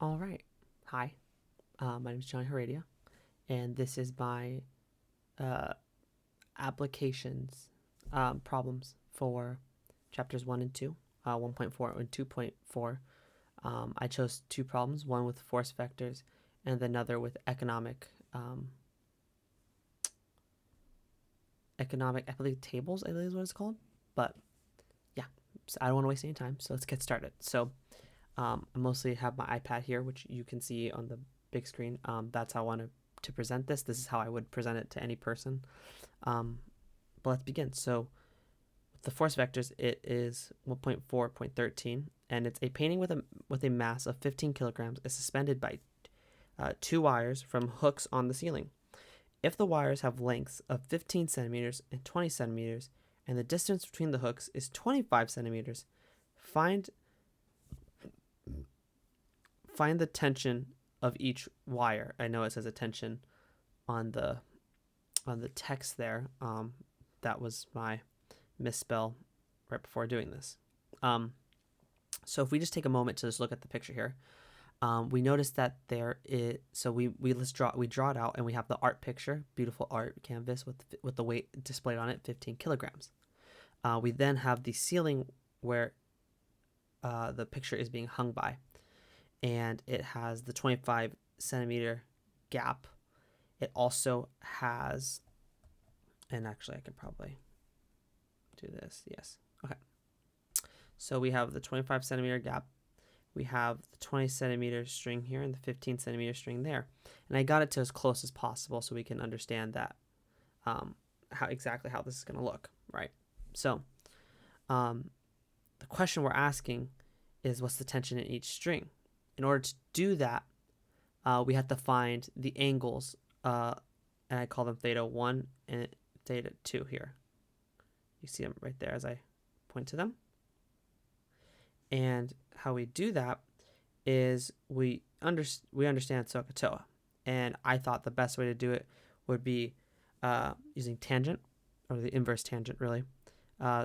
All right. Hi, my name is John Heredia, and this is my uh, applications problems for chapters 1 and 2, 1.4 and 2.4. I chose two problems, one with force vectors and another with economic, I believe tables, I believe is what it's called. But yeah, so I don't want to waste any time, so let's get started. So I mostly have my iPad here, which you can see on the big screen. That's how I want to present this. This is how I would present it to any person. But let's begin. So with the force vectors, it is 1.4.13, and it's a painting with a mass of 15 kilograms is suspended by two wires from hooks on the ceiling. If the wires have lengths of 15 centimeters and 20 centimeters, and the distance between the hooks is 25 centimeters, find the tension of each wire. I know it says a tension on the text there. That was my misspell right before doing this. So if we just take a moment to just look at the picture here, we notice that there is. So we draw it out, and we have the art picture, beautiful art canvas with the weight displayed on it, 15 kilograms. We then have the ceiling where the picture is being hung by, and it has the 25 centimeter gap. It also has, and actually I can probably do this. Yes. Okay. So we have the 25 centimeter gap. We have the 20 centimeter string here and the 15 centimeter string there. And I got it to as close as possible so we can understand that how this is going to look, right? So the question we're asking is, what's the tension in each string? In order to do that, we have to find the angles, and I call them theta 1 and theta 2 here. You see them right there as I point to them. And how we do that is we understand SOHCAHTOA, and I thought the best way to do it would be using tangent, or the inverse tangent, really.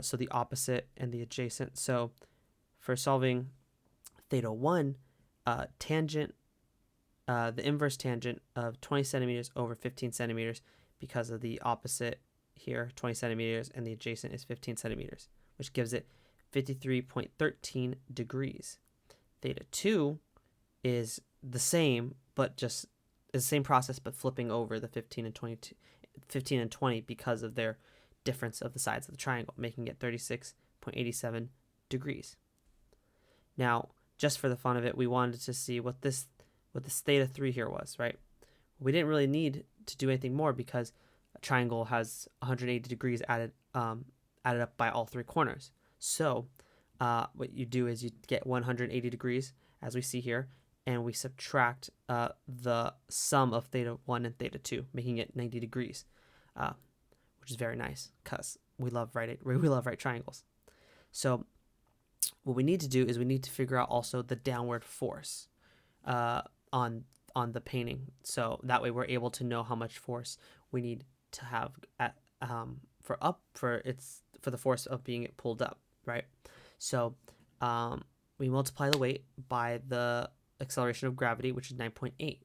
So the opposite and the adjacent. So for solving theta 1, tangent, the inverse tangent of 20 centimeters over 15 centimeters, because of the opposite here, 20 centimeters, and the adjacent is 15 centimeters, which gives it 53.13 degrees. Theta 2 is the same, but just is the same process, but flipping over the 15 and 20 because of their difference of the sides of the triangle, making it 36.87 degrees. Now, just for the fun of it, we wanted to see what this theta 3 here was, right? We didn't really need to do anything more because a triangle has 180 degrees added up by all three corners. So what you do is you get 180 degrees, as we see here, and we subtract the sum of theta 1 and theta 2, making it 90 degrees, which is very nice because we love right triangles. So what we need to do is we need to figure out also the downward force on the painting, so that way we're able to know how much force we need to have for the force of being pulled up, right? So we multiply the weight by the acceleration of gravity, which is 9.8.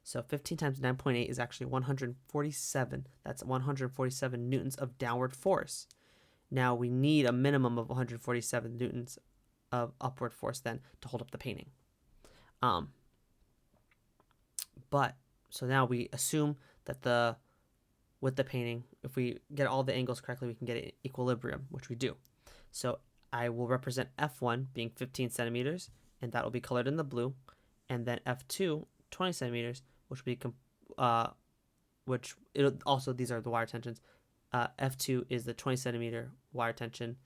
So 15 times 9.8 is actually 147. That's 147 newtons of downward force. Now we need a minimum of 147 newtons of upward force then to hold up the painting. But so now we assume that with the painting, if we get all the angles correctly, we can get an equilibrium, which we do. So I will represent F1 being 15 centimeters, and that will be colored in the blue, and then F2, 20 centimeters, which will be these are the wire tensions. F2 is the 20 centimeter wire tension.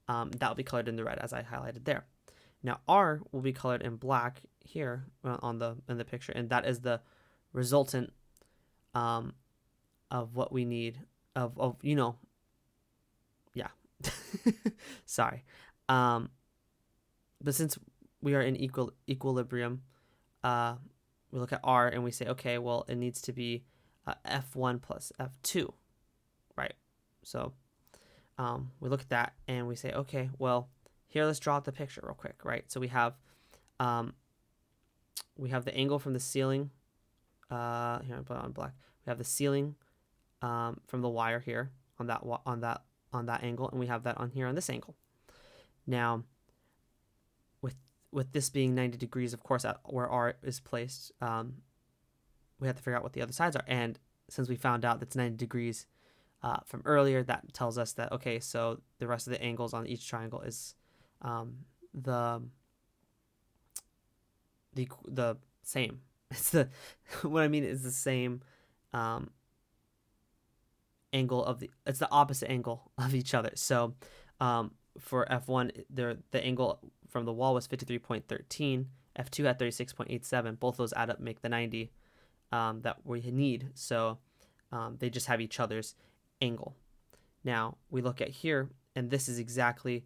That will be colored in the red, as I highlighted there. Now R will be colored in black here in the picture, and that is the resultant of what we need yeah. Sorry. But since we are in equilibrium, we look at R and we say, okay, well, it needs to be F1 plus F2, right? So we look at that and we say, okay, well, here, let's draw out the picture real quick, right? So we have we have the angle from the ceiling. Here I put it on black. We have the ceiling from the wire here on that angle, and we have that on here on this angle. Now, with this being 90 degrees, of course, at where R is placed, we have to figure out what the other sides are. And since we found out that's 90 degrees from earlier, that tells us that, okay, so the rest of the angles on each triangle is the same. It's the what I mean is the same angle of it's the opposite angle of each other. So for F1, the angle from the wall was 53.13. F2 had 36.87. Both those add up, make the 90 that we need. So they just have each other's angle. Now we look at here, and this is exactly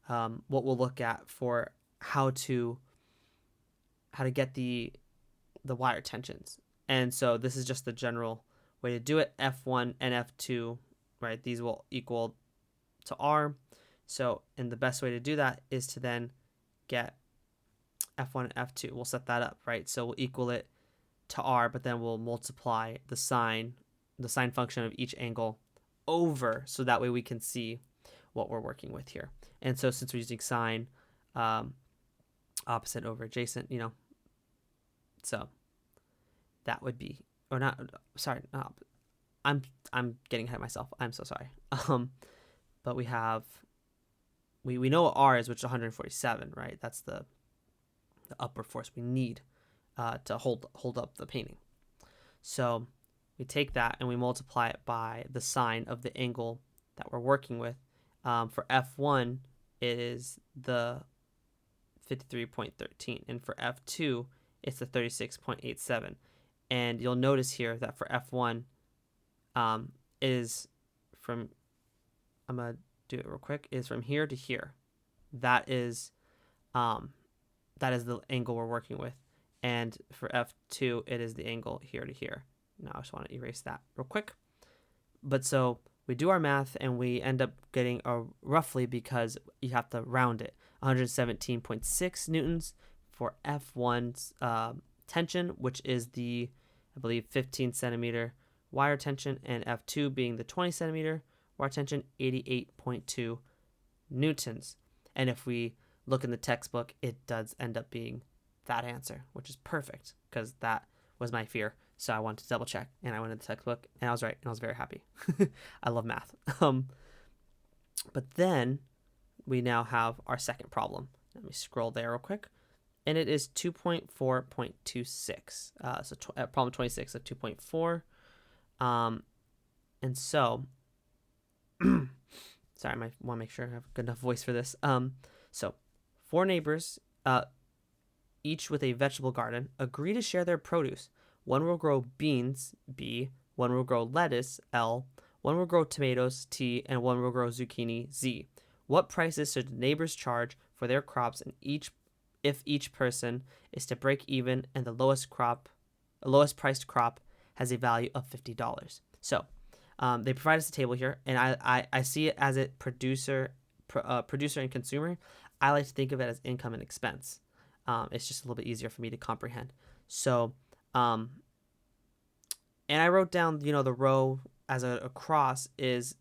what we'll look at for how to get the wire tensions. And so this is just the general way to do it. F1 and F2, right? These will equal to R. So, and the best way to do that is to then get F1 and F2. We'll set that up, right? So we'll equal it to R, but then we'll multiply the sine function of each angle over, so that way we can see what we're working with here. And so since we're using sine, opposite over adjacent, so that would be, or not, sorry, I'm getting ahead of myself. I'm so sorry. But we have, we know what R is, which is 147, right? That's the upward force we need to hold up the painting. So we take that and we multiply it by the sine of the angle that we're working with. For F1, it is the 53.13, and for F2, it's the 36.87. And you'll notice here that for F1, is from, I'm going to do it real quick, is from here to here. That is the angle we're working with. And for F2, it is the angle here to here. Now I just want to erase that real quick. But so we do our math and we end up getting roughly, because you have to round it, 117.6 newtons for F1's tension, which is the, I believe, 15 centimeter wire tension, and F2 being the 20 centimeter wire tension, 88.2 newtons. And if we look in the textbook, it does end up being that answer, which is perfect, because that was my fear. So I wanted to double check, and I went in the textbook, and I was right, and I was very happy. I love math. But then we now have our second problem. Let me scroll there real quick. And it is 2.4.26. So problem 26 of 2.4. And so, sorry, I want to make sure I have a good enough voice for this. So 4 neighbors, each with a vegetable garden, agree to share their produce. One will grow beans, B. One will grow lettuce, L. One will grow tomatoes, T. And one will grow zucchini, Z. What prices should the neighbors charge for their crops, and if each person is to break even and the lowest priced crop has a value of $50? So they provide us a table here, and I see it as a producer and consumer. I like to think of it as income and expense. It's just a little bit easier for me to comprehend. So, and I wrote down, the row as a cross is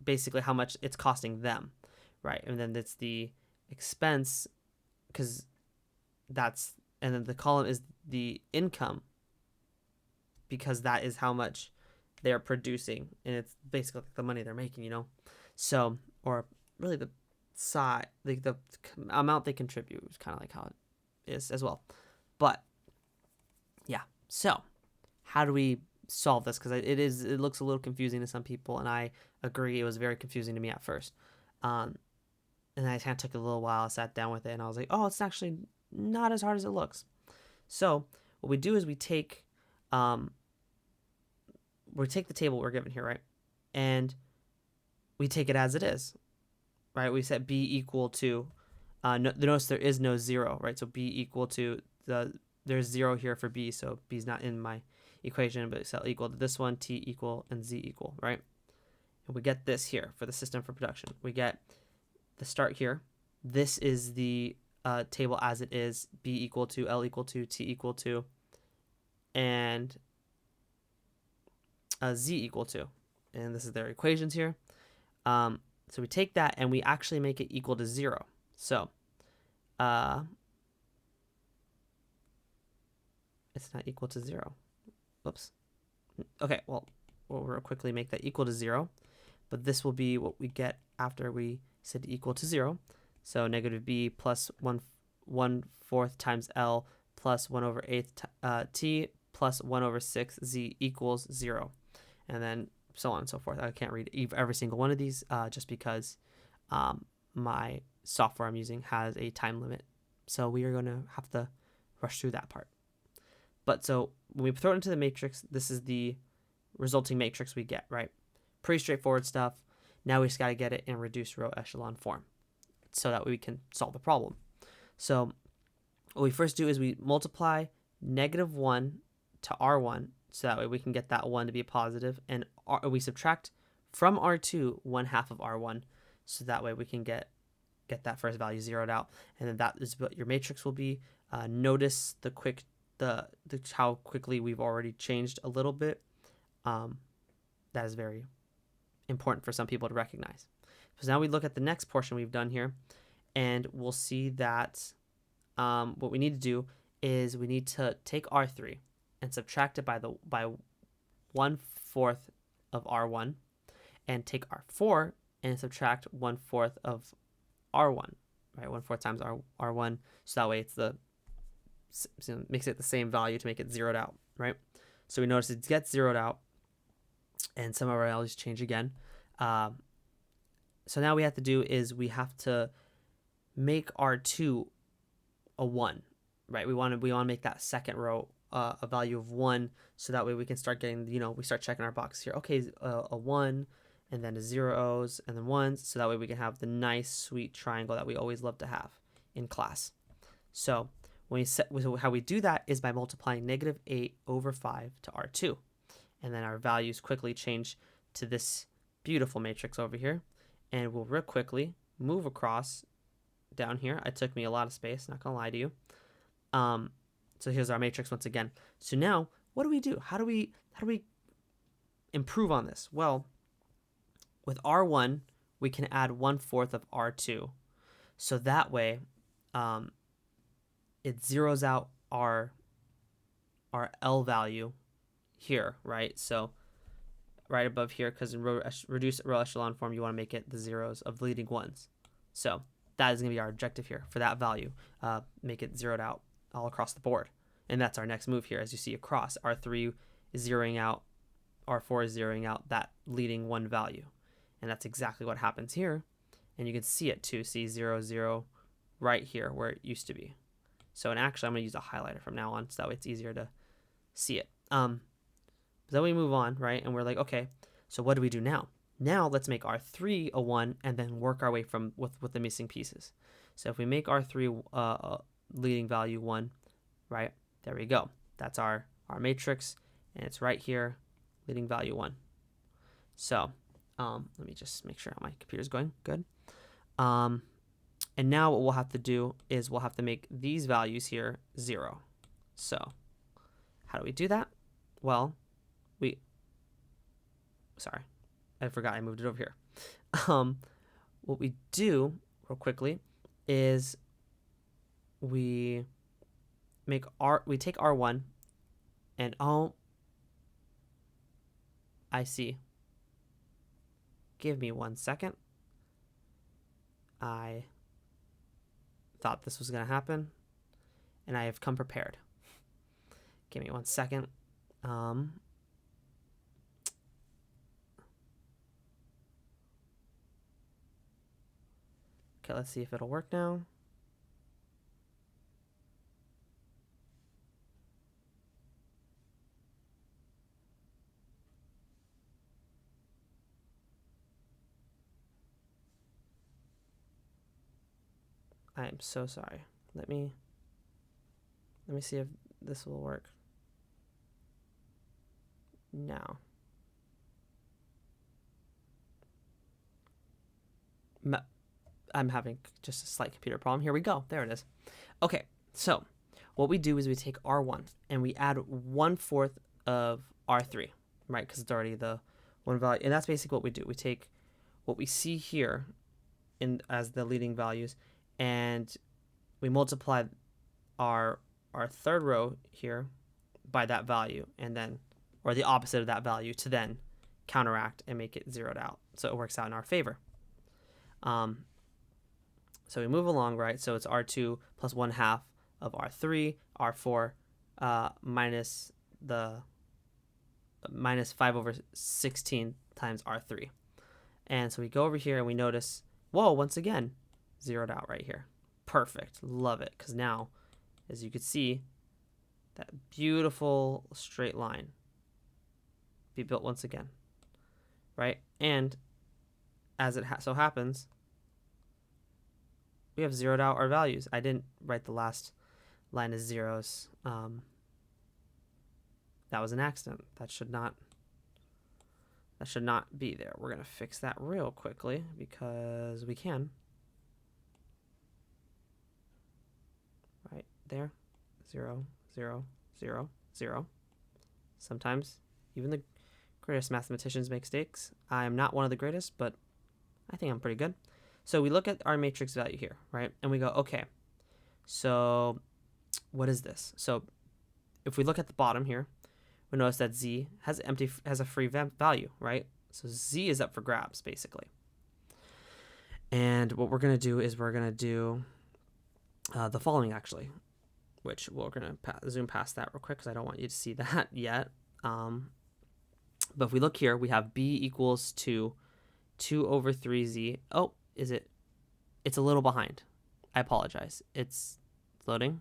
basically how much it's costing them, right? And then it's the expense, because and then the column is the income, because that is how much they're producing, and it's basically the money they're making, So, or really the size, like the amount they contribute is kind of like how it is as well. But yeah, so how do we solve this? Because it looks a little confusing to some people, and I agree, it was very confusing to me at first. And I kind of took a little while. I sat down with it, and I was like, oh, it's actually not as hard as it looks. So what we do is we take the table we're given here, right? And we take it as it is, right? We set B equal to, notice there is no 0, right? So B equal to, there's 0 here for B, so B's not in my equation, but it's equal to this one, T equal, and Z equal, right? And we get this here for the system for production. We get the start here. This is the table as it is, B equal to, L equal to, T equal to, and Z equal to. And this is their equations here. So we take that and we actually make it equal to 0. So it's not equal to 0. Oops. Okay, well, we'll real quickly make that equal to 0. But this will be what we get after we set equal to 0. So negative b plus 1/4 times L plus 1/8 t plus 1/6 z equals 0. And then so on and so forth. I can't read every single one of these just because my software I'm using has a time limit. So we are going to have to rush through that part. But so when we throw it into the matrix, this is the resulting matrix we get, right? Pretty straightforward stuff. Now we just got to get it in reduced row echelon form so that we can solve the problem. So what we first do is we multiply -1 to R1 so that way we can get that 1 to be a positive, and we subtract from R2 1/2 of R1 so that way we can get that first value zeroed out, and then that is what your matrix will be. Notice how quickly we've already changed a little bit. That is very important for some people to recognize. So now we look at the next portion we've done here, and we'll see that what we need to do is we need to take R3 and subtract it by 1/4 of R1, and take R4 and subtract 1/4 of R1, right? 1/4 times R1, so that way makes it the same value to make it zeroed out, right? So we notice it gets zeroed out, and some of our values change again. So now we have to do is we have to make R2 a 1, right? We want to make that second row a value of 1, so that way we can start getting, we start checking our box here. Okay, a 1, and then a zeros, and then 1s, so that way we can have the nice, sweet triangle that we always love to have in class. So how we do that is by multiplying -8/5 to R2. And then our values quickly change to this beautiful matrix over here. And we'll real quickly move across down here. It took me a lot of space, not gonna lie to you. So here's our matrix once again. So now, what do we do? How do we improve on this? Well, with R1, we can add 1/4 of R2. So that way, it zeroes out our L value here, right? So right above here, because in reduced row echelon form, you want to make it the zeros of the leading ones. So that is going to be our objective here for that value. Make it zeroed out all across the board. And that's our next move here. As you see across, R3 is zeroing out, R4 is zeroing out that leading 1 value. And that's exactly what happens here. And you can see it too. See 0, 0 right here where it used to be. So and actually, I'm going to use a highlighter from now on so that way it's easier to see it. Then we move on, right? And we're like, okay, so what do we do now? Now let's make R3 a 1 and then work our way from with the missing pieces. So if we make R3 leading value 1, right? There we go. That's our matrix, and it's right here, leading value 1. So let me just make sure my computer's going good. And now what we'll have to do is we'll have to make these values here 0. So how do we do that? Well, sorry, I forgot I moved it over here. What we do real quickly is we take R1 and I see. Give me 1 second. I thought this was going to happen, and I have come prepared. Give me 1 second. Okay, let's see if it'll work now. I am so sorry. Let me see if this will work. Now. I'm having just a slight computer problem. Here we go. There it is. Okay, so what we do is we take R1 and we add 1/4 of R3, right? Because it's already the one value. And that's basically what we do. We take what we see here as the leading values, and we multiply our third row here by that value, and then, or the opposite of that value, to then counteract and make it zeroed out. So it works out in our favor. So we move along, right? So it's R2 plus 1/2 of R3, R4 minus 5/16 times R3. And so we go over here and we notice, whoa, once again, zeroed out right here. Perfect. Love it. Because now, as you can see, that beautiful straight line be built once again, right? And as it so happens, we have zeroed out our values. I didn't write the last line as zeros. That was an accident. That should not be there. We're going to fix that real quickly because we can. Right there. 0, 0, 0, 0. Sometimes even the greatest mathematicians make mistakes. I am not one of the greatest, but I think I'm pretty good. So we look at our matrix value here, right? And we go, okay, so what is this? So if we look at the bottom here, we notice that Z has a free value, right? So Z is up for grabs, basically. And what we're going to do is we're going to do the following, actually, which we're going to zoom past that real quick because I don't want you to see that yet. But if we look here, we have B equals to 2/3Z. Oh, is it? It's a little behind. I apologize. It's loading.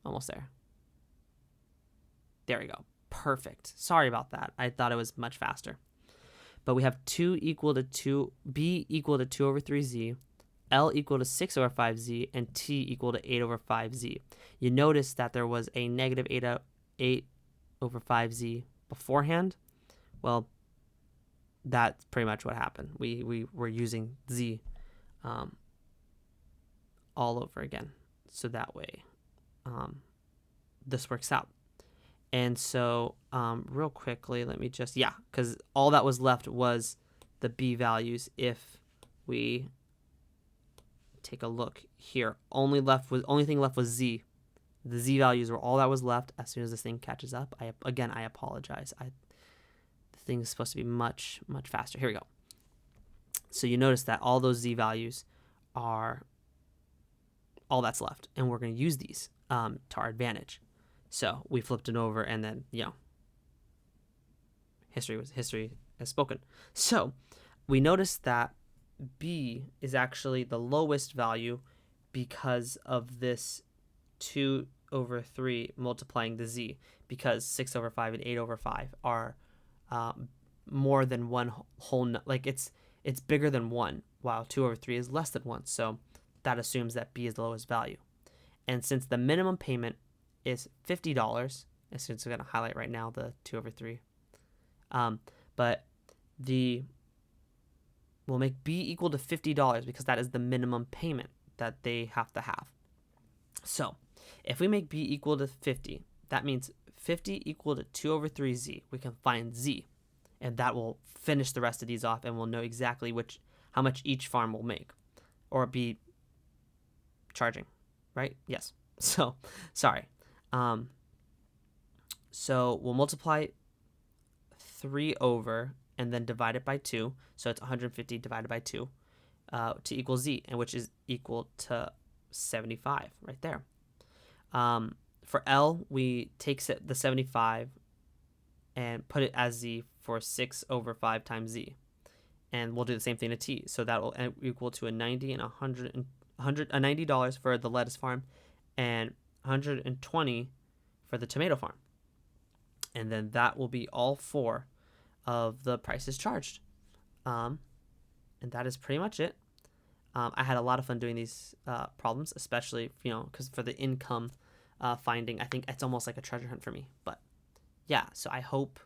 Almost there. There we go. Perfect. Sorry about that. I thought it was much faster. But we have B equal to 2/3Z, L equal to 6/5Z, and T equal to 8/5Z. You notice that there was a negative 8/5Z beforehand. Well, that's pretty much what happened. We were using Z all over again. So that way this works out. And so real quickly, let me just, because all that was left was the B values. If we take a look here, only thing left was Z. The Z values were all that was left. As soon as this thing catches up, I apologize. The thing is supposed to be much, much faster. Here we go. So you notice that all those Z values are all that's left, and we're going to use these to our advantage. So we flipped it over, and then, history has spoken. So we noticed that B is actually the lowest value because of this 2/3 multiplying the Z, because 6/5 and 8/5 are more than one whole, like it's bigger than 1, while 2/3 is less than 1. So that assumes that B is the lowest value. And since the minimum payment is $50, and since we're going to highlight right now the 2/3, but we'll make B equal to $50 because that is the minimum payment that they have to have. So if we make B equal to 50, that means 50 equal to 2/3Z. We can find Z, and that will finish the rest of these off, and we'll know exactly how much each farm will make or be charging, right? Yes. So sorry. So we'll multiply 3 over and then divide it by 2. So it's 150 divided by 2 to equal Z, and which is equal to 75 right there. For L, we take the 75 and put it as Z for 6/5 times Z. And we'll do the same thing to T. So that will equal to a 90 and $90 for the lettuce farm and 120 for the tomato farm. And then that will be all 4 of the prices charged. And that is pretty much it. I had a lot of fun doing these problems, especially, because for the income finding, I think it's almost like a treasure hunt for me. But yeah, so I hope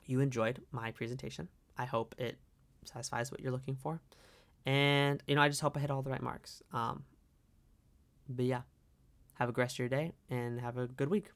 you enjoyed my presentation. I hope it satisfies what you're looking for. And, I just hope I hit all the right marks. But yeah, have a great rest of your day and have a good week.